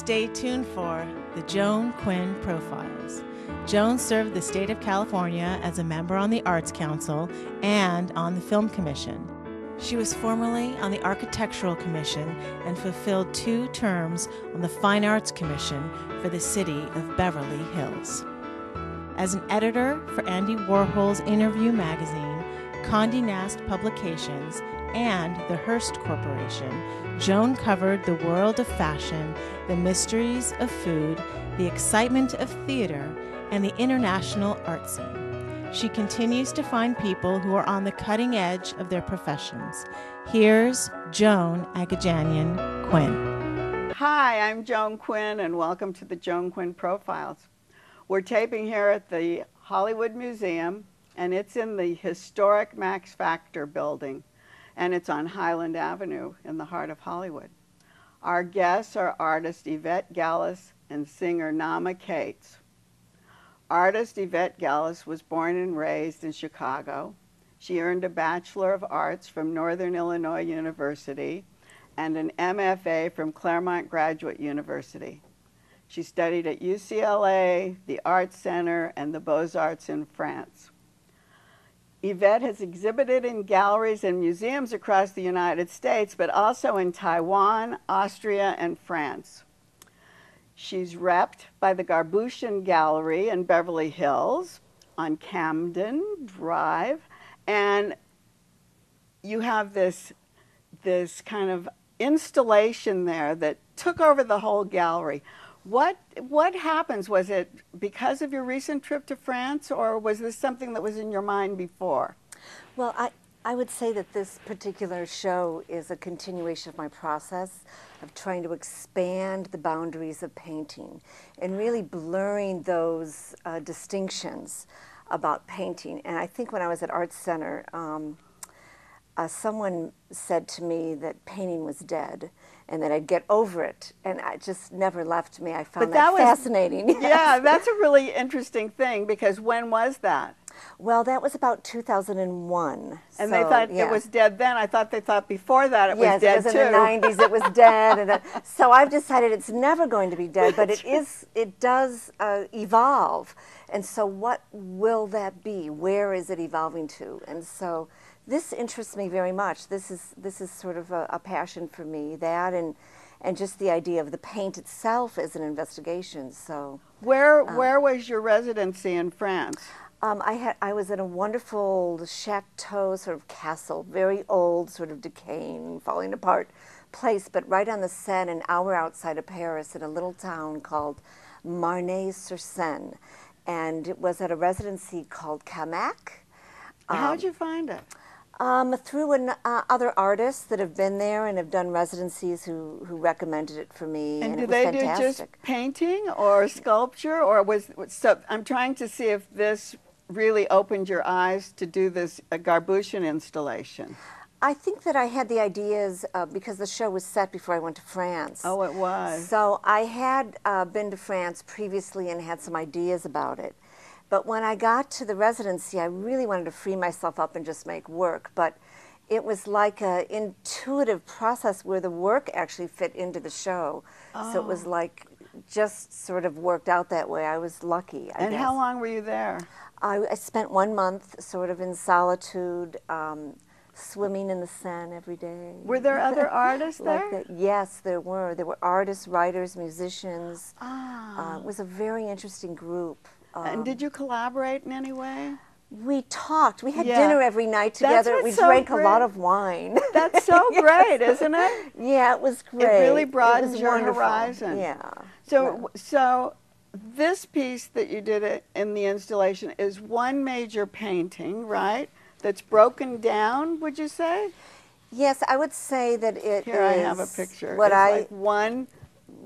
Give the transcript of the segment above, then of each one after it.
Stay tuned for the Joan Quinn Profiles. Joan served the state of California as a member on the Arts Council and on the Film Commission. She was formerly on the Architectural Commission and fulfilled 2 terms on the Fine Arts Commission for the city of Beverly Hills. As an editor for Andy Warhol's Interview magazine, Condé Nast Publications, and the Hearst Corporation, Joan covered the world of fashion, the mysteries of food, the excitement of theater, and the international art scene. She continues to find people who are on the cutting edge of their professions. Here's Joan AGAJAINIan Quinn. Hi, I'm Joan Quinn, and welcome to the Joan Quinn Profiles. We're taping here at the Hollywood Museum, and it's in the historic Max Factor building, and it's on Highland Avenue in the heart of Hollywood. Our guests are artist Yvette Gellis and singer Naama Kates. Artist Yvette Gellis was born and raised in Chicago. She earned a Bachelor of Arts from Northern Illinois University and an MFA from Claremont Graduate University. She studied at UCLA, the Art Center, and the Beaux-Arts in France. Yvette has exhibited in galleries and museums across the United States, but also in Taiwan, Austria, and France. She's repped by the Garbushian Gallery in Beverly Hills on Camden Drive, and you have this kind of installation there that took over the whole gallery. What happens? Was it because of your recent trip to France, or was this something that was in your mind before? Well, I would say that this particular show is a continuation of my process of trying to expand the boundaries of painting and really blurring those distinctions about painting. And I think when I was at Art Center, someone said to me that painting was dead and that I'd get over it, and it just never left me. I found that fascinating. Yeah, that's a really interesting thing, because when was that? Well, that was about 2001. And they thought it was dead then. I thought they thought before that it was dead too. Yes, it was in the 90s, it was dead. And so I've decided it's never going to be dead, but it does evolve. And so what will that be? Where is it evolving to? And so this interests me very much. This is sort of a passion for me, that and just the idea of the paint itself as an investigation. So where was your residency in France? I was in a wonderful chateau, sort of castle, very old, sort of decaying, falling apart place, but right on the Seine, an hour outside of Paris, in a little town called Marnay-sur-Seine. And it was at a residency called Camac. How'd you find it? Through other artists that have been there and have done residencies who recommended it for me, and it was fantastic. Do just painting or sculpture, or so I'm trying to see if this really opened your eyes to do this Garbushian installation. I think that I had the ideas because the show was set before I went to France. Oh, it was. So I had been to France previously and had some ideas about it. But when I got to the residency, I really wanted to free myself up and just make work. But it was like an intuitive process where the work actually fit into the show. Oh. So it was like just sort of worked out that way. I was lucky, I guess. How long were you there? I spent 1 month sort of in solitude, swimming in the Seine every day. Were there other artists there? Yes, there were. There were artists, writers, musicians. It was a very interesting group. And did you collaborate in any way? We talked. We had dinner every night together. We drank a lot of wine. That's so great, isn't it? Yeah, it was great. It really broadens your horizon. Yeah. So this piece that you did in the installation is one major painting, right? That's broken down, would you say? Yes, I would say that it Here I have a picture. What like one.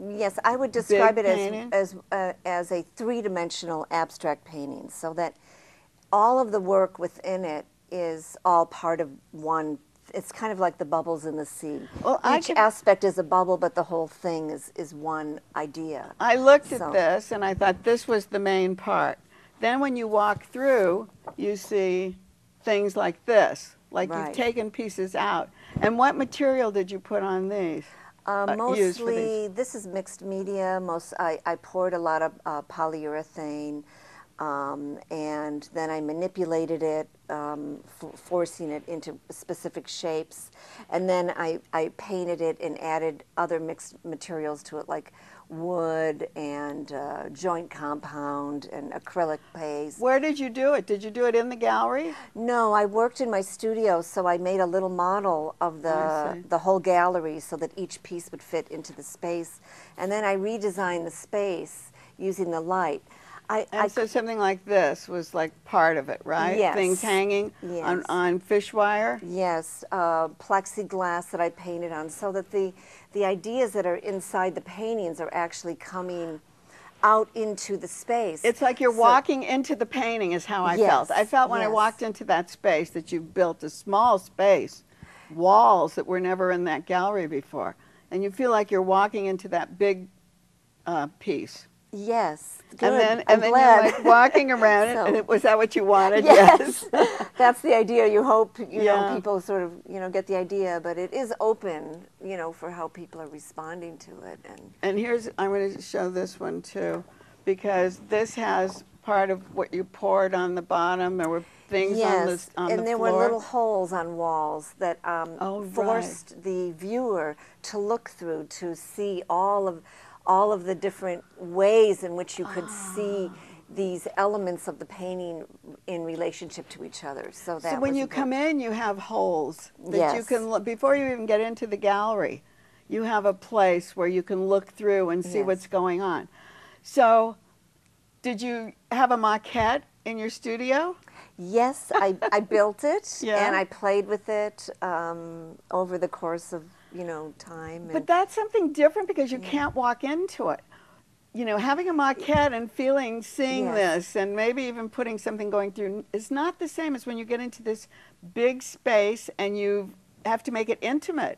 Yes, I would describe it as a three-dimensional abstract painting, so that all of the work within it is all part of one. It's kind of like the bubbles in the sea. Well, each aspect is a bubble, but the whole thing is one idea. I looked at this, and I thought this was the main part. Then when you walk through, you see things like this, like you've taken pieces out. And what material did you put on these? used for these? Mostly, this is mixed media. I poured a lot of polyurethane, and then I manipulated it, forcing it into specific shapes, and then I painted it and added other mixed materials to it, like wood and joint compound and acrylic paste. Where did you do it? Did you do it in the gallery? No, I worked in my studio, so I made a little model of the whole gallery so that each piece would fit into the space, and then I redesigned the space using the light. So something like this was like part of it, right? Yes. Things hanging on fish wire? Yes, plexiglass that I painted on, so that the ideas that are inside the paintings are actually coming out into the space. It's like you're walking into the painting is how I felt. I felt when I walked into that space that you built a small space, walls that were never in that gallery before. And you feel like you're walking into that big piece. Yes, good. And then you're like walking around it, and was that what you wanted? Yes. That's the idea. You hope, you know, people sort of, get the idea, but it is open, for how people are responding to it. And here's, I'm going to show this one too, because this has part of what you poured on the bottom. There were things on the floor. And there were little holes on walls that forced the viewer to look through to see all of the different ways in which you could see these elements of the painting in relationship to each other. So when you come in, you have holes that you can look, before you even get into the gallery, you have a place where you can look through and see what's going on. So did you have a maquette in your studio? Yes, I built it, and I played with it over the course of time. But that's something different because you can't walk into it. Having a maquette and seeing this, and maybe even putting something going through is not the same as when you get into this big space and you have to make it intimate.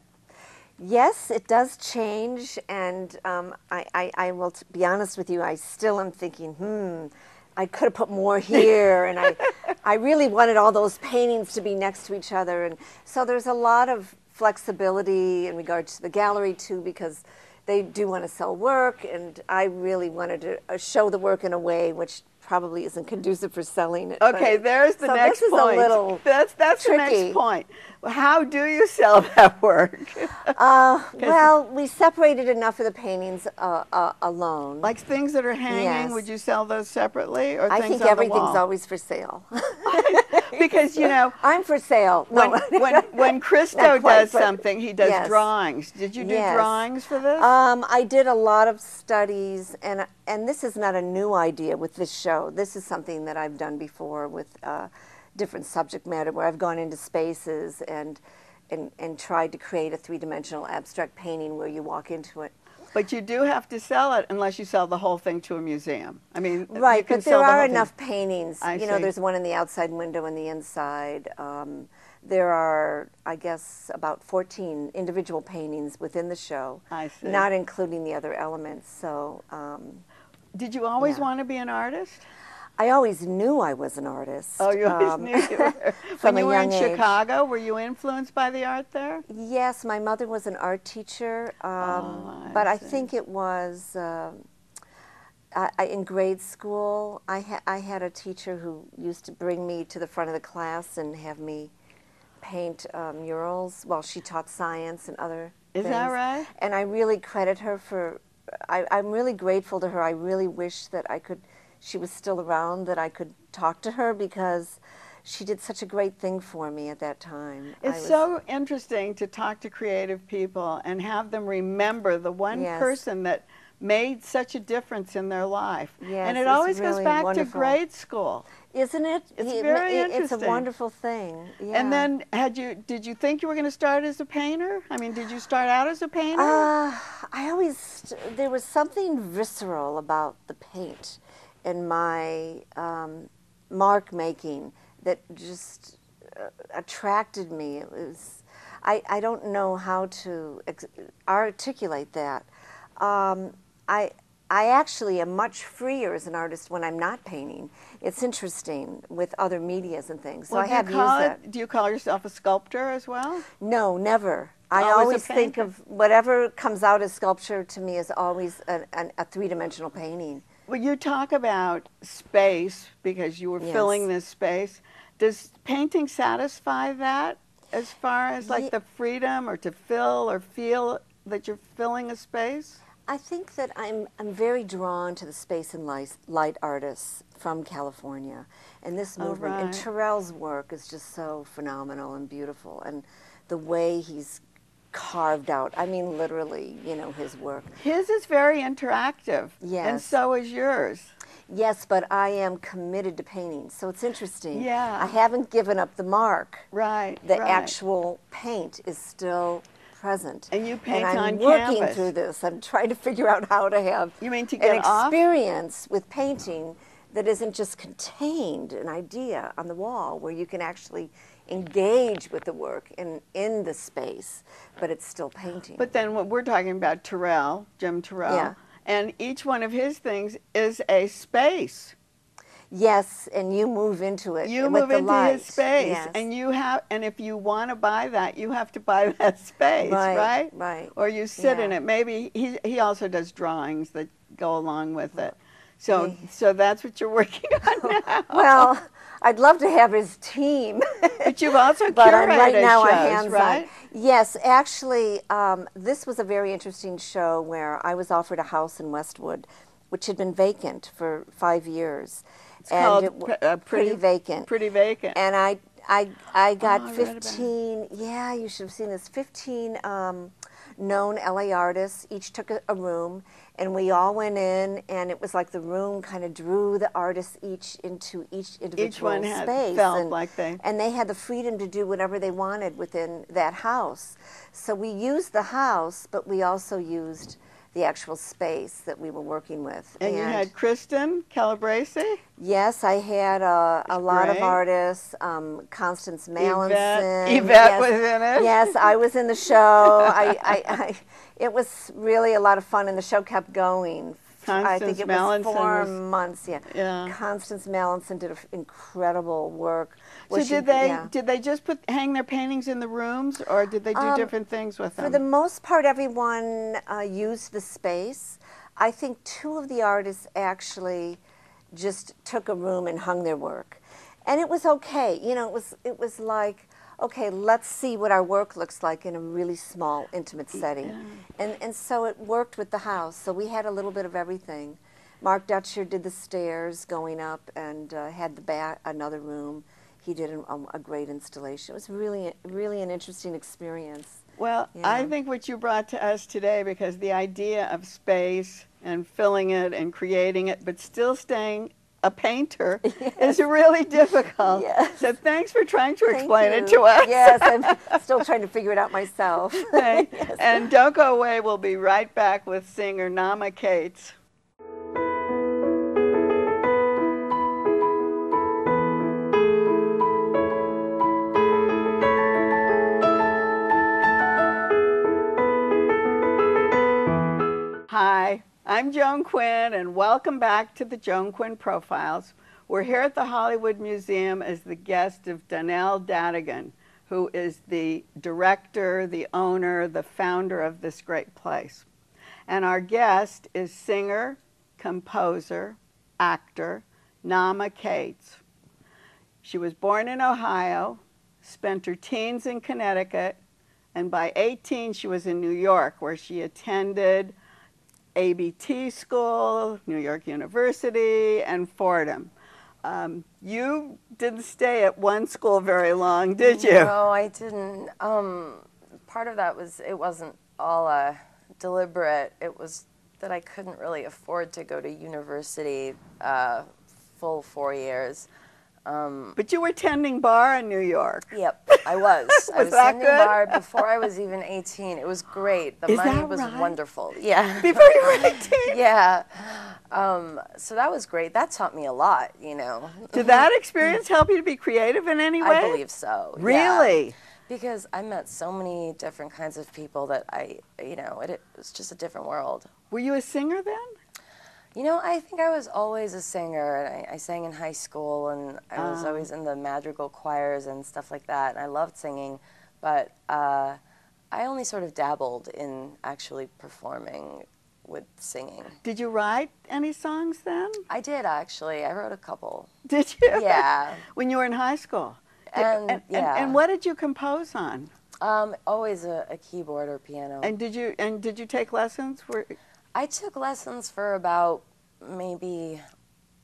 Yes, it does change, and I will be honest with you, I still am thinking, I could have put more here, and I really wanted all those paintings to be next to each other, and so there's a lot of flexibility in regards to the gallery too, because they do want to sell work, and I really wanted to show the work in a way which probably isn't conducive for selling it. Okay, there's the next point. This is a little that's tricky. The next point. How do you sell that work? Well, we separated enough of the paintings alone. Like things that are hanging, would you sell those separately, or I things think on everything's the wall? always for sale. Because I'm for sale. When Christo does something, he does drawings. Did you do drawings for this? I did a lot of studies, and this is not a new idea with this show. This is something that I've done before with different subject matter, where I've gone into spaces and tried to create a three-dimensional abstract painting where you walk into it. But you do have to sell it unless you sell the whole thing to a museum. I mean, right, but there are enough paintings. I see. There's one in the outside window and the inside. There are, I guess, about 14 individual paintings within the show, not including the other elements. So, did you always want to be an artist? I always knew I was an artist. Oh, you always knew you were. When you were in Chicago, were you influenced by the art there? Yes, my mother was an art teacher, but I think it was in grade school. I had a teacher who used to bring me to the front of the class and have me paint murals while she taught science and other things. Is that right? And I really credit her for, I'm really grateful to her. I really wish that she was still around, that I could talk to her, because she did such a great thing for me at that time. It's so interesting to talk to creative people and have them remember the one person that made such a difference in their life. Yes, and it always goes back to grade school. Isn't it? It's very interesting. It's a wonderful thing. Yeah. And then, did you think you were going to start as a painter? I mean, did you start out as a painter? There was something visceral about the paint and my mark making that just attracted me. It was, I don't know how to articulate that. I actually am much freer as an artist when I'm not painting. It's interesting with other medias and things. So well, I have used that. Do you call yourself a sculptor as well? No, never. I always a always think painter. of whatever comes out as sculpture to me is always a three-dimensional painting. Well, you talk about space because you were Yes. filling this space. Does painting satisfy that as far as like the freedom or to fill or feel that you're filling a space? I think that I'm very drawn to the space and light artists from California, and this movement. And right. Terrell's work is just so phenomenal and beautiful, and the way he's carved out, I mean literally, you know, his work. His is very interactive. Yes. And so is yours. Yes, but I am committed to painting, so it's interesting. Yeah. I haven't given up the mark. Right. The right. actual paint is still present. And you paint and I'm on working canvas. through this. I'm trying to figure out how to have You mean to an get off? experience with painting that isn't just contained, an idea on the wall, where you can actually engage with the work in the space, but it's still painting. But then what we're talking about, Terrell, Jim Terrell, Yeah. and each one of his things is a space. Yes, and you move into it. You with move the into light. his space, Yes. and and if you want to buy that, you have to buy that space, right? Right. Or you sit Yeah. in it. Maybe he also does drawings that go along with it. So Yeah. so that's what you're working on now. Well, I'd love to have his team. But you've also But curated right now shows, a hands-on. right? Yes, actually, this was a very interesting show where I was offered a house in Westwood, which had been vacant for 5 years. It's called Pretty Vacant. Pretty Vacant. And I got I read about it. 15, yeah, you should have seen this, 15 known LA artists, each took a room, and we all went in, and it was like the room kind of drew the artists each into each individual Each one had space. felt and, like they... and they had the freedom to do whatever they wanted within that house. So we used the house, but we also used the actual space that we were working with. And you had Kristen Calabrese? Yes, I had a lot of Great. artists. Constance Mallinson. Yvette was in it? Yes, I was in the show. It was really a lot of fun, and the show kept going. I think it was 4 months. Yeah. Constance Mallinson did incredible work. So did they just hang their paintings in the rooms, or did they do different things with them? For the most part, everyone used the space. I think 2 of the artists actually just took a room and hung their work, and it was okay. You know, it was like, okay, let's see what our work looks like in a really small, intimate setting. Yeah. And so it worked with the house. So we had a little bit of everything. Mark Dutcher did the stairs going up and had another room. He did a great installation. It was really an interesting experience. Well, Yeah. I think what you brought to us today, because the idea of space and filling it and creating it, but still staying a painter is really difficult. Yes. So thanks for trying to explain it to us. Yes, I'm still trying to figure it out myself. Okay. Yes. And don't go away. We'll be right back with singer Naama Kates. Hi, I'm Joan Quinn, and welcome back to the Joan Quinn Profiles. We're here at the Hollywood Museum as the guest of Donnell Dadigan, who is the director, the owner, the founder of this great place. And our guest is singer, composer, actor, Naama Kates. She was born in Ohio, spent her teens in Connecticut, and by 18 she was in New York, where she attended ABT School, New York University, and Fordham. You didn't stay at one school very long, did you? No, I didn't. Part of that was it wasn't all deliberate. It was that I couldn't really afford to go to university full 4 years. But you were tending bar in New York. Yep, I was. I was that tending good? bar before I was even 18. It was great. The Is money that was right? wonderful. Yeah. Before you were 18? Yeah. So that was great. That taught me a lot, you know. Did that experience help you to be creative in any way? I believe so. Yeah. Really? Because I met so many different kinds of people that it was just a different world. Were you a singer then? You know, I think I was always a singer, and I sang in high school, and I was always in the madrigal choirs and stuff like that, and I loved singing, but I only sort of dabbled in actually performing with singing. Did you write any songs then? I did, actually. I wrote a couple. Did you? Yeah. When you were in high school? Yeah. And what did you compose on? Always a keyboard or piano. And did you take lessons? I took lessons for about maybe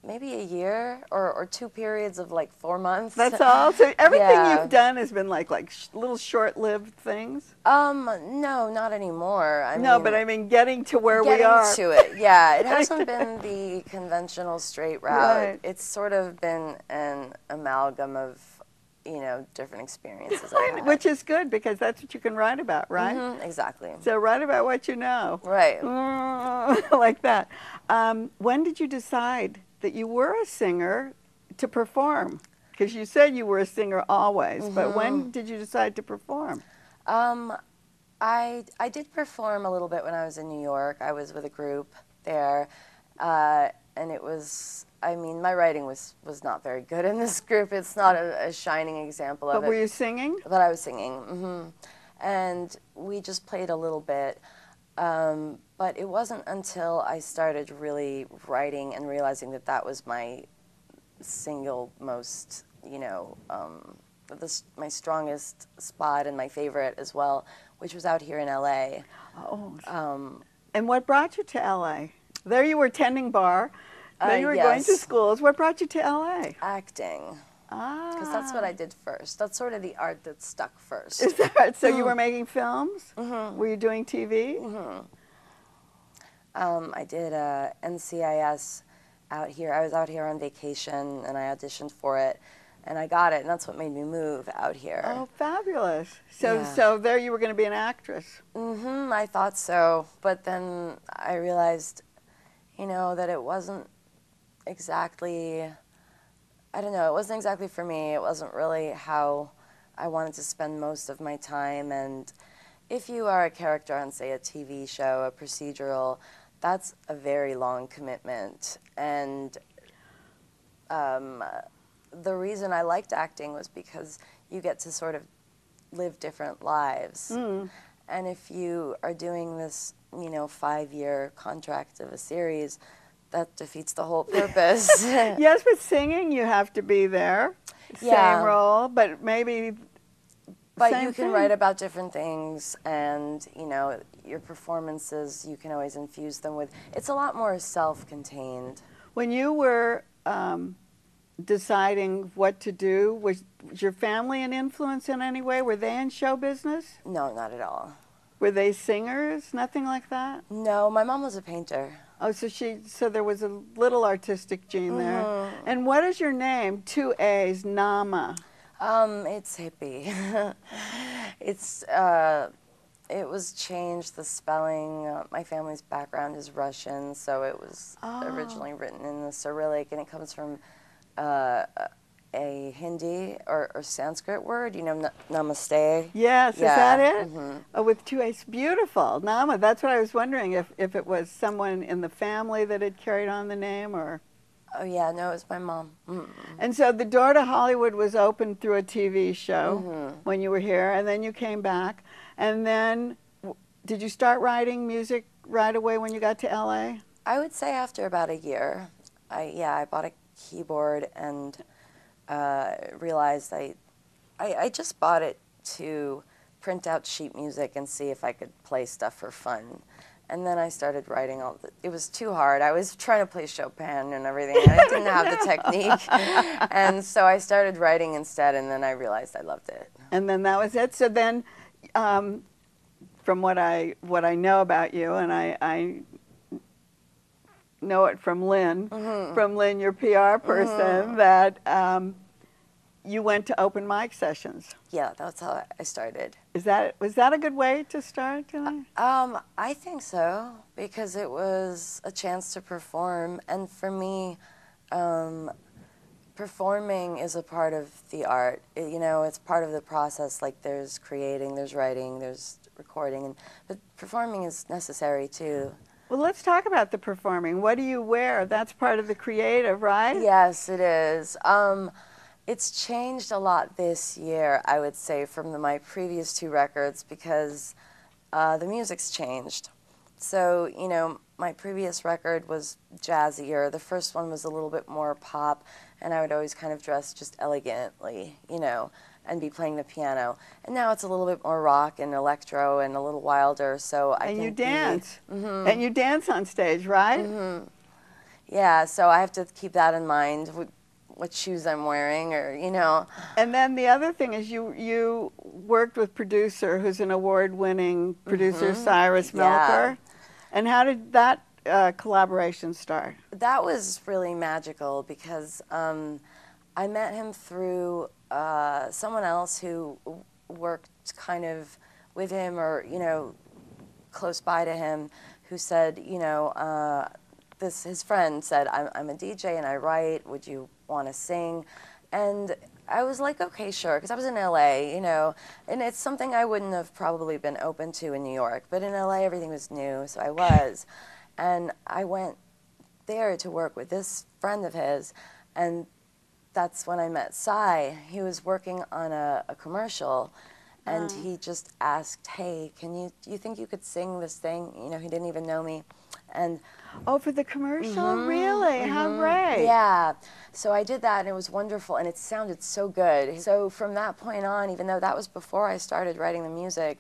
a year or 2 periods of like 4 months. That's all? So everything Yeah. you've done has been like little short-lived things? No, not anymore. No, but I mean getting to where we are. Getting to it, yeah. It hasn't been the conventional straight route. Right. It's sort of been an amalgam of, you know, different experiences I've had. Which is good, because that's what you can write about, right? Mm-hmm, exactly. So write about what you know. Right. Like that. When did you decide that you were a singer to perform? Because you said you were a singer always, but when did you decide to perform? I did perform a little bit when I was in New York. I was with a group there, and it was, I mean, my writing was not very good in this group. It's not a shining example of it. But were you singing? But I was singing, and we just played a little bit. But it wasn't until I started really writing and realizing that that was my single most, you know, my strongest spot and my favorite as well, which was out here in LA. Oh. And what brought you to LA? There you were tending bar. Then you were going to yes. schools. What brought you to LA? Acting. Ah. Because that's what I did first. That's sort of the art that stuck first. Is that right? So you were making films? Were you doing TV? I did NCIS out here. I was out here on vacation, and I auditioned for it, and I got it, and that's what made me move out here. Oh, fabulous. So, Yeah. so there you were going to be an actress. I thought so, but then I realized, you know, that it wasn't exactly, I don't know, it wasn't exactly for me. It wasn't really how I wanted to spend most of my time, and if you are a character on, say, a TV show, a procedural, that's a very long commitment, and the reason I liked acting was because you get to sort of live different lives. And if you are doing this, you know, 5-year contract of a series, that defeats the whole purpose. Yes, but singing, you have to be there. Yeah. Same role, but maybe But same you can thing. write about different things, and, you know, your performances, you can always infuse them with, it's a lot more self-contained. When you were deciding what to do, was your family an influence in any way? Were they in show business? No, not at all. Were they singers? Nothing like that? No, my mom was a painter. Oh, so there was a little artistic gene there. And what is your name? 2 A's, Naama. It's hippie. It was changed, the spelling. My family's background is Russian, so it was originally written in the Cyrillic, and it comes from a Hindi or Sanskrit word, you know, namaste. Yes, Yeah. is that it? Oh, with 2 A's. Beautiful. Naama, that's what I was wondering, if it was someone in the family that had carried on the name, or... Oh, yeah, no, it was my mom. And so the door to Hollywood was opened through a TV show when you were here, and then you came back. And then, did you start writing music right away when you got to LA? I would say after about a year. I bought a keyboard and realized I just bought it to print out sheet music and see if I could play stuff for fun. And then I started writing it was too hard. I was trying to play Chopin and everything, and I didn't have the technique. And so I started writing instead, and then I realized I loved it. And then that was it. So then, from what I know about you, and I know it from Lynn, your PR person, that you went to open mic sessions. Yeah, that's how I started. Was that a good way to start? I think so, because it was a chance to perform, and for me, performing is a part of the art. You know, it's part of the process. Like, there's creating, there's writing, there's recording, but performing is necessary too. Well, let's talk about the performing. What do you wear? That's part of the creative, right? Yes, it is. It's changed a lot this year, I would say, from my previous 2 records, because the music's changed. So, you know, my previous record was jazzier. The first one was a little bit more pop, and I would always kind of dress just elegantly, you know, and be playing the piano. And now it's a little bit more rock and electro and a little wilder, so I can And you dance. Mm-hmm. And you dance on stage, right? Mm-hmm. Yeah, so I have to keep that in mind, what shoes I'm wearing, or, you know. And then the other thing is you worked with producer who's an award-winning producer, Mm-hmm. Cyrus Melker. And how did that collaboration start? That was really magical because I met him through someone else who worked kind of with him, or, you know, close by to him, who said, you know, his friend said, I'm a DJ and I write, would you want to sing? And I was like, okay, sure, because I was in LA, you know, and it's something I wouldn't have probably been open to in New York, but in LA everything was new, so I was. And I went there to work with this friend of his, and that's when I met Cy. He was working on a commercial, and he just asked, hey, do you think you could sing this thing? You know, he didn't even know me. And oh, for the commercial? Mm-hmm, Really? mm-hmm. How great. Yeah. So I did that, and it was wonderful, and it sounded so good. So from that point on, even though that was before I started writing the music,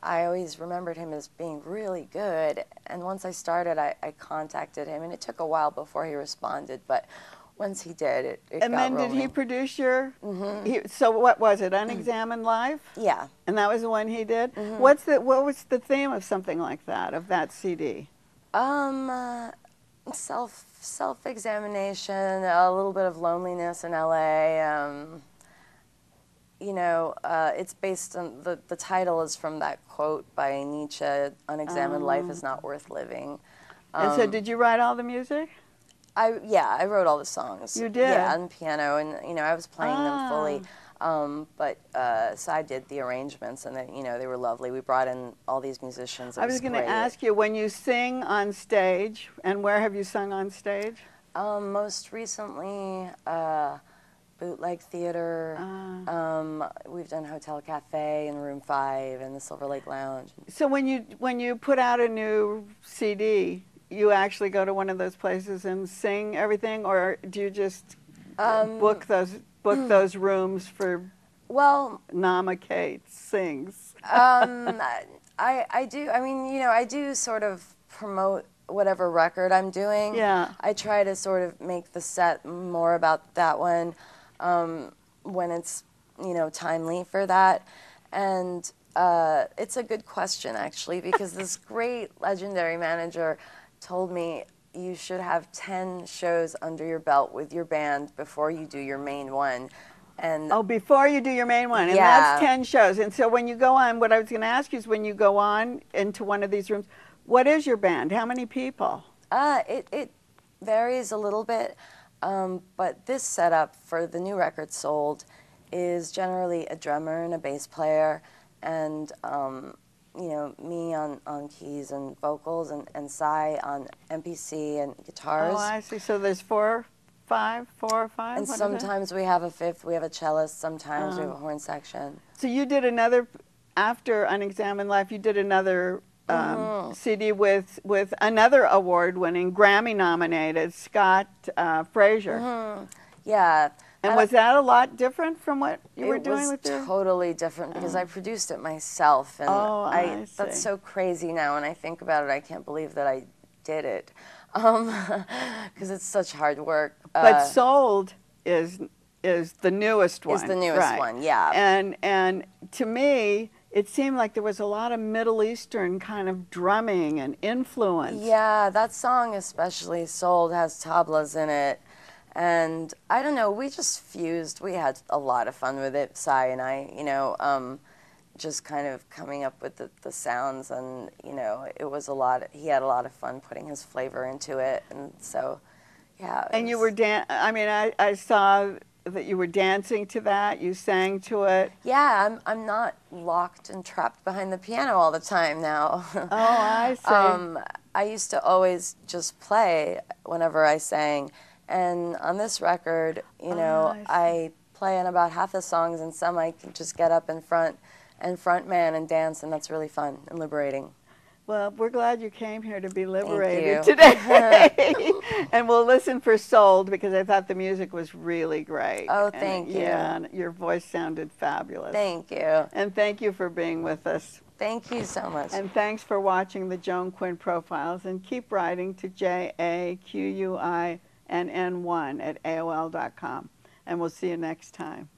I always remembered him as being really good. And once I started, I contacted him, and it took a while before he responded, but once he did, it And got then rolling. did he produce your, Mm-hmm. so what was it, Unexamined Life? Yeah. And that was the one he did? Mm-hmm. What was the theme of something like that, of that CD? Self-examination, a little bit of loneliness in LA. You know, it's based on, the title is from that quote by Nietzsche, unexamined life is not worth living. And so did you write all the music? Yeah, I wrote all the songs. You did? Yeah, on piano, and, you know, I was playing them fully. But Cy did the arrangements, and you know, they were lovely. We brought in all these musicians. I was going to ask you, when you sing on stage, and where have you sung on stage? Most recently, Bootleg Theater. We've done Hotel Cafe and Room 5 and the Silver Lake Lounge. So when you put out a new CD, you actually go to one of those places and sing everything, or do you just book those rooms for? Well, Naama Kates sings. I do. I mean, you know, I do sort of promote whatever record I'm doing. Yeah. I try to sort of make the set more about that one when it's, you know, timely for that. And it's a good question, actually, because this great legendary manager told me you should have 10 shows under your belt with your band before you do your main one. And oh, before you do your main one, and yeah. that's 10 shows. And so when you go on, what I was going to ask you is, when you go on into one of these rooms, what is your band? How many people? It varies a little bit, but this setup for the new record Sold is generally a drummer and a bass player, and you know, me on keys and vocals, and Cy on MPC and guitars. Oh, I see. So there's four or five? And sometimes we have a fifth, we have a cellist, sometimes we have a horn section. So you did another, after Unexamined Life, you did another CD with another award-winning, Grammy-nominated Scott Frazier. Yeah. And was that a lot different from what you were doing with your? It was totally different because I produced it myself, and I see. That's so crazy now. When I think about it, I can't believe that I did it, because it's such hard work. But Sold is the newest one. Is the newest one, yeah. And to me, it seemed like there was a lot of Middle Eastern kind of drumming and influence. Yeah, that song especially, Sold, has tablas in it. And I don't know, we just fused. We had a lot of fun with it, Cy and I, you know, just kind of coming up with the sounds, and, you know, it was a lot. He had a lot of fun putting his flavor into it, and so, yeah. And you were I mean, I saw that you were dancing to that. You sang to it. Yeah, I'm not locked and trapped behind the piano all the time now. Oh, I see. I used to always just play whenever I sang. And on this record, you know, I play in about half the songs, and some I can just get up in front and frontman and dance, and that's really fun and liberating. Well, we're glad you came here to be liberated Thank you. today. And we'll listen for Sold, because I thought the music was really great. Oh, And, thank you. Yeah, and your voice sounded fabulous. Thank you. And thank you for being with us. Thank you so much. And thanks for watching the Joan Quinn Profiles, and keep writing to JAQUINN1 at AOL.com. And we'll see you next time.